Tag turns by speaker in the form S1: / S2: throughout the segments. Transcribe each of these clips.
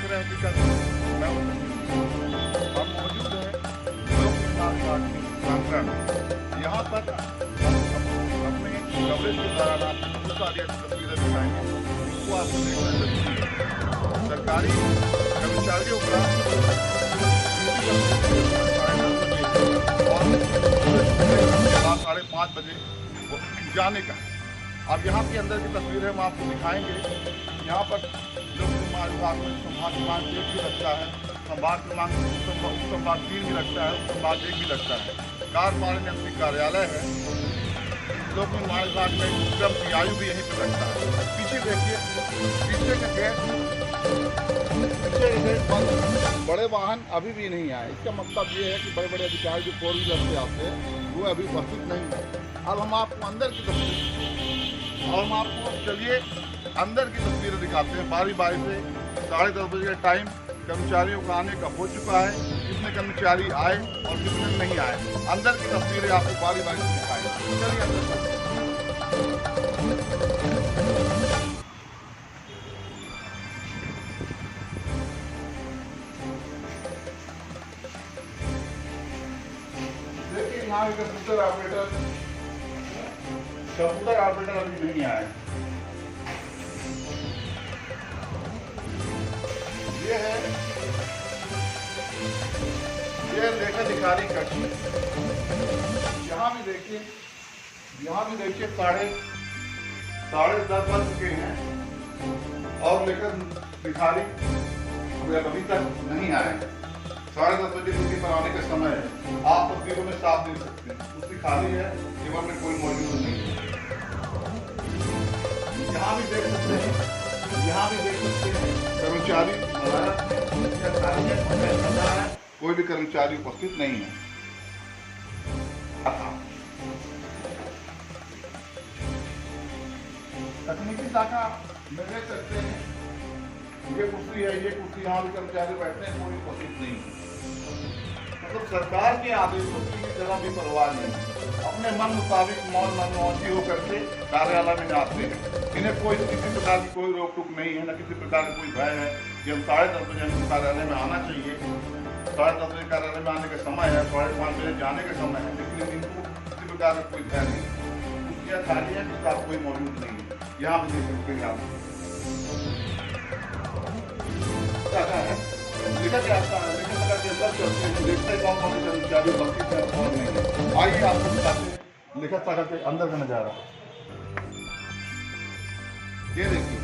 S1: रहे हैं कि मैं हम मौजूद हैं लोक निर्माण विभाग के प्रांगण। यहाँ पर अपने कवरेज के दौरान आप बहुत सारी ऐसी तस्वीरें दिखाएंगे जिनको आपको देखना जरूरी है। सरकारी कर्मचारियों का और 5:30 बजे जाने का। अब यहाँ के अंदर की तस्वीरें हम आपको दिखाएंगे। यहाँ पर लोक निर्माण विभाग में संभाग क्रमांक 1 भी लगता है, संभाग क्रमांक संभाग 3 भी लगता है, संभाग 1 भी लगता है। कार्यपालन यंत्री कार्यालय है। लोक निर्माण विभाग में क्रम की आयु भी यहीं पर लगता है। पीछे देखिए, पीछे के गेट पर बड़े वाहन अभी भी नहीं आए। इसका मतलब ये है कि बड़े बड़े अधिकारी जो 4 व्हीलर से आते हैं वो अभी उपस्थित नहीं है। अब हम आपको अंदर की तस्वीर चलिए अंदर की तस्वीरें दिखाते हैं बारी बारी से। 10:30 बजे का टाइम कर्मचारियों का आने का हो चुका है। कितने कर्मचारी आए और कितने नहीं आए, अंदर की तस्वीरें आपको बारी बारी से दिखाएंगे। चलिए अंदर देखिए, यहाँ कंप्यूटर ऑपरेटर अभी नहीं आए। ये है लेखाधिकारी कक्ष। यहाँ भी देखिए साढ़े 10 बज चुके हैं और लेखाधिकारी अभी तक नहीं आए। 10:30 बजे ड्यूटी पर आने का समय है। आप तस्वीरों में साफ देख सकते हैं, कुर्सी खाली है, टेबल में कोई मौजूद नहीं है। यहाँ भी देख सकते हैं कर्मचारी कोई भी कर्मचारी उपस्थित नहीं है। तकनीकी शाखा में देख सकते हैं, ये कुर्सी है, ये कुर्सी, यहाँ भी कर्मचारी बैठते हैं, कोई उपस्थित नहीं है। मतलब सरकार के आदेशों की जरा भी परवाह नहीं, अपने मन मुताबिक मनमौजी होकर के कार्यालय में आते हैं। इन्हें कोई किसी प्रकार की कोई रोक टोक नहीं है, न किसी प्रकार का कोई भय है कि हम 10:30 बजे हमको कार्यालय में आना चाहिए। 10:30 बजे कार्यालय में आने का समय है, 5:30 बजे जाने का समय है, लेकिन इनको किसी प्रकार का कोई भय नहीं। कुर्सियाँ खाली है, स्टाफ कोई मौजूद नहीं है। यहाँ भी देख सकते हैं आप लिखा क्या आता है, लेकिन अगर के अंदर चलते हैं देखते हैं कौन से कर्मचारी उपस्थित है और नहीं है। आइए आपको दिखाते हैं लिखित शाखा के अंदर का नजारा। ये देखिए,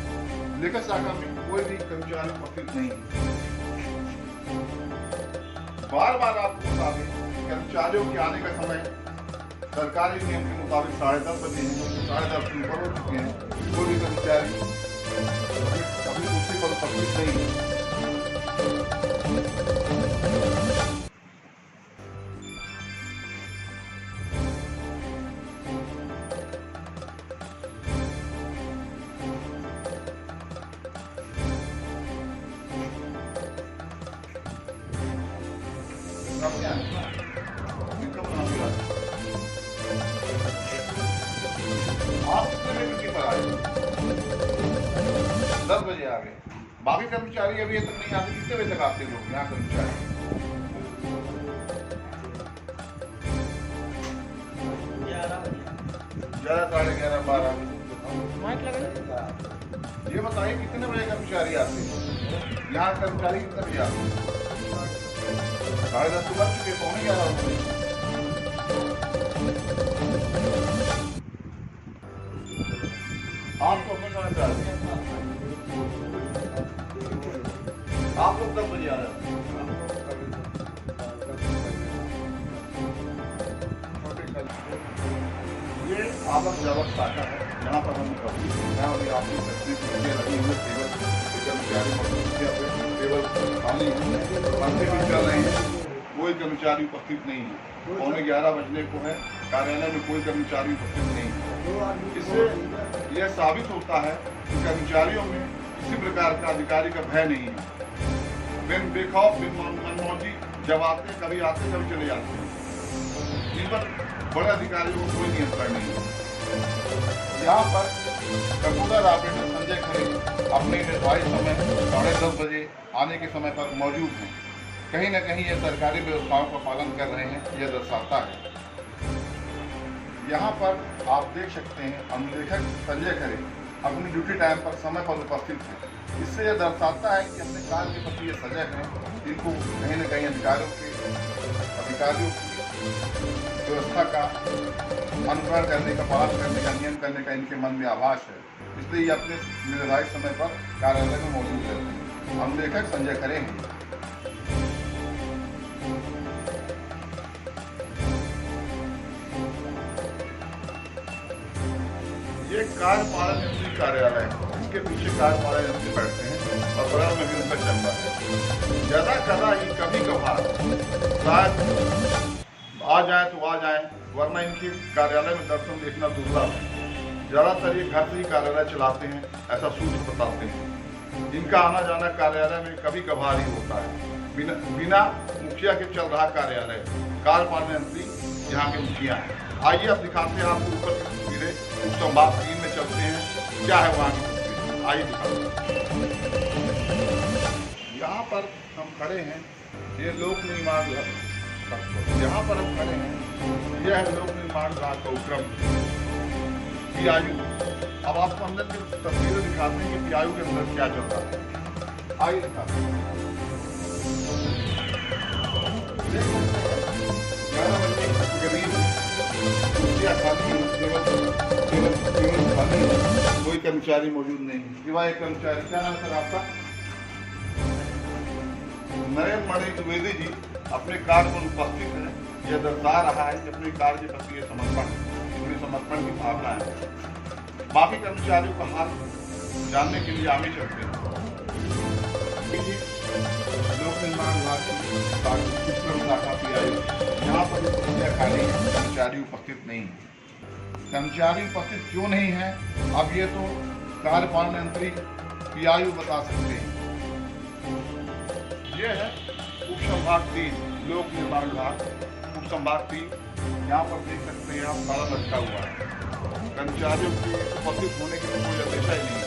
S1: लिखित शाखा में कोई भी कर्मचारी उपस्थित नहीं है। बार बार आपको बता दें कर्मचारियों के आने का समय सरकारी नियम के मुताबिक 10:30 बजे है। 10:30 से ऊपर हो चुके हैं, कोई भी कर्मचारी अभी कुर्सी पर उपस्थित नहीं है। आप कितने बजे ड्यूटी पर आए? 10 बजे आ गए। बाकी कर्मचारी अभी तक नहीं आते। कितने बजे तक आते लोग यहाँ कर्मचारी? 11, 11:30, 12। ये बताइए कितने बजे कर्मचारी आते हैं यहाँ? कर्मचारी कितने बजे आते हैं? 10:30 सुबह चुके, 11:15 हो गए। आपको अपने समय पे आते हैं, आप लोग 10 बजे आ रहे हैं। ये आवक जावक शाखा है, जहाँ पर हम यहाँ भी आपकी फैक्ट्री लगी हुई टेबल कर्मचारी टेबल खाली पंखे भी चल रहे हैं, कोई कर्मचारी उपस्थित नहीं है। 11:15 बजने को है, कार्यालय में कोई कर्मचारी उपस्थित नहीं है। इससे यह साबित होता है कि कर्मचारियों में किसी प्रकार का अधिकारी का भय नहीं है। बिन बेखौफ बिन मनमौजी जब आते, कभी आते कभी चले जाते हैं। इन पर बड़े अधिकारियों को कोई नियंत्रण नहीं है। यहाँ पर कंप्यूटर ऑपरेटर संजय खरे अपने निर्धारित समय 10:30 बजे आने के समय पर मौजूद हैं। कहीं न कहीं ये सरकारी व्यवस्थाओं का पालन कर रहे हैं, यह दर्शाता है। यहाँ पर आप देख सकते हैं अनुलेखक संजय खरे अपनी ड्यूटी टाइम पर समय पर उपस्थित हैं। इससे यह दर्शाता है कि अपने कार्य के प्रति ये सजग हैं। इनको कहीं न कहीं अधिकारियों की व्यवस्था का अनुकरण करने का, पालन करने का, नियम करने का इनके मन में आभास है। इसलिए ये अपने निर्धारित समय पर कार्यालय में मौजूद रहते हैं। अनुलेखक संजय खरे हैं। ये कार्यपालन यंत्री कार्यालय है। इसके पीछे कार्यपालन यंत्री बैठते हैं और बगल में भी उनका चैम्बर है। ज्यादा कदा ही कभी कभार शायद आ जाए तो आ जाए, वरना इनके कार्यालय में दर्शन देखना दुर्लभ है। ज्यादातर ये घर से ही कार्यालय चलाते हैं, ऐसा सूत्र बताते हैं। इनका आना जाना कार्यालय में कभी कभार ही होता है। बिना मुखिया के चल रहा कार्यालय। कार्यपालन यंत्री यहाँ के मुखिया हैं। आइए अब दिखाते हैं आपको ऊपर की तस्वीरें। संभाग 3 में चलते हैं, क्या है वहाँ की तस्वीरें, आइए दिखाते हैं। यहाँ पर हम खड़े हैं, ये लोक निर्माण विभाग। यहाँ पर हम खड़े हैं, यह है लोक निर्माण विभाग का उपक्रम PIU। अब आपको अंदर की तस्वीरें दिखाते हैं कि PIU के अंदर क्या चल रहा है, आइए दिखाते हैं। 11 बजे के करीब कोई कर्मचारी मौजूद नहीं है, सिवाय एक कर्मचारी। क्या नाम सर आपका? नरेंद्र मणि द्विवेदी जी अपने कार्य पर उपस्थित हैं। यह दर्शा रहा है कि अपने कार्य के प्रति समर्पण की भावना है। बाकी कर्मचारियों का हाल जानने के लिए आगे चलते हैं। लोक निर्माण विभाग की शाखा PIU। यहाँ पर खाली है, कर्मचारी उपस्थित नहीं है। कर्मचारी उपस्थित क्यों नहीं है, अब ये तो कार्यपालन यंत्री PIU बता सकते हैं। ये है उप संभाग 3 लोक निर्माण विभाग, उप संभाग 3। यहाँ पर देख सकते हैं आप, ताला लटका हुआ है। कर्मचारियों के उपस्थित होने के लिए कोई अंदेशा ही नहीं है।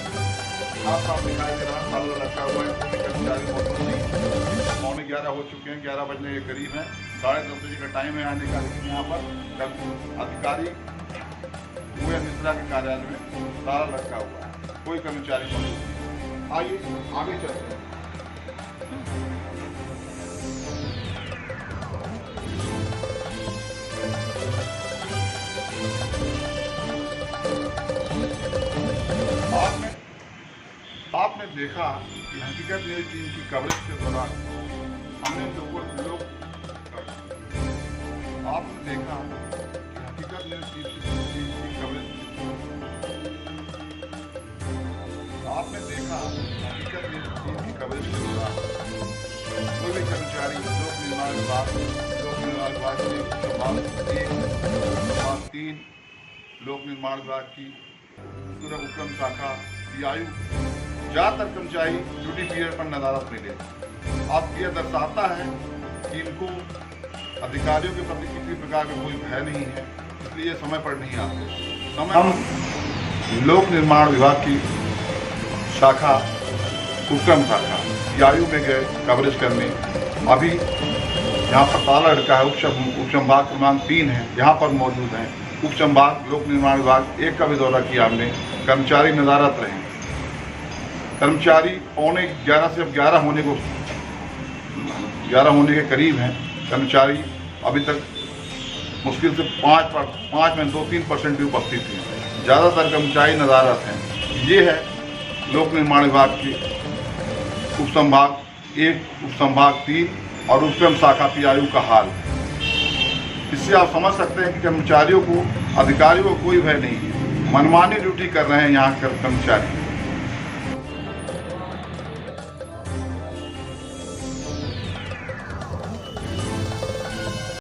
S1: साफ दिखाई दे रहा है, ताला लटका हुआ है, कोई कर्मचारी मौजूद नहीं है। 11:15 हो चुके हैं, 11 बजने के करीब है। 10:30 बजे का टाइम है आने का, लेकिन यहाँ पर अधिकारी हुए मिश्रा के कार्यालय में ताला लटका हुआ है, कोई कर्मचारी मौजूद नहीं। आइए आगे चलते हैं। आपने देखा कि हकीकत न्यूज़ टीम की कवरेज के दौरान हमने आपने देखा कि हकीकत न्यूज़ टीम की कवरेज के दौरान कोई भी कर्मचारी लोक निर्माण विभाग के संभाग 3 लोक निर्माण विभाग की उपक्रम शाखा PIU ज्यादातर कर्मचारी ड्यूटी पीरियड पर नदारत मिले। अब यह दर्शाता है कि इनको अधिकारियों के प्रति किसी प्रकार का कोई भय नहीं है, इसलिए समय पर नहीं आते। हम लोक निर्माण विभाग की शाखा उपक्रम शाखा PIU में गए कवरेज करने। अभी यहाँ पर ताला लटका है। उप संभाग क्रमांक 3 है, यहाँ पर मौजूद हैं। उप संभाग लोक निर्माण विभाग 1 का भी दौरा किया हमने। कर्मचारी नदारत रहे। कर्मचारी 11:15 से अब 11 होने के करीब हैं। कर्मचारी अभी तक मुश्किल से 5 में 2-3% भी उपस्थित हैं। ज़्यादातर कर्मचारी नदारत हैं। ये है लोक निर्माण विभाग के उप संभाग 1, उप संभाग 3 और उपक्रम शाखा PIU का हाल। इससे आप समझ सकते हैं कि कर्मचारियों को, अधिकारियों को कोई भय नहीं है। मनमानी ड्यूटी कर रहे हैं यहाँ कर्मचारी।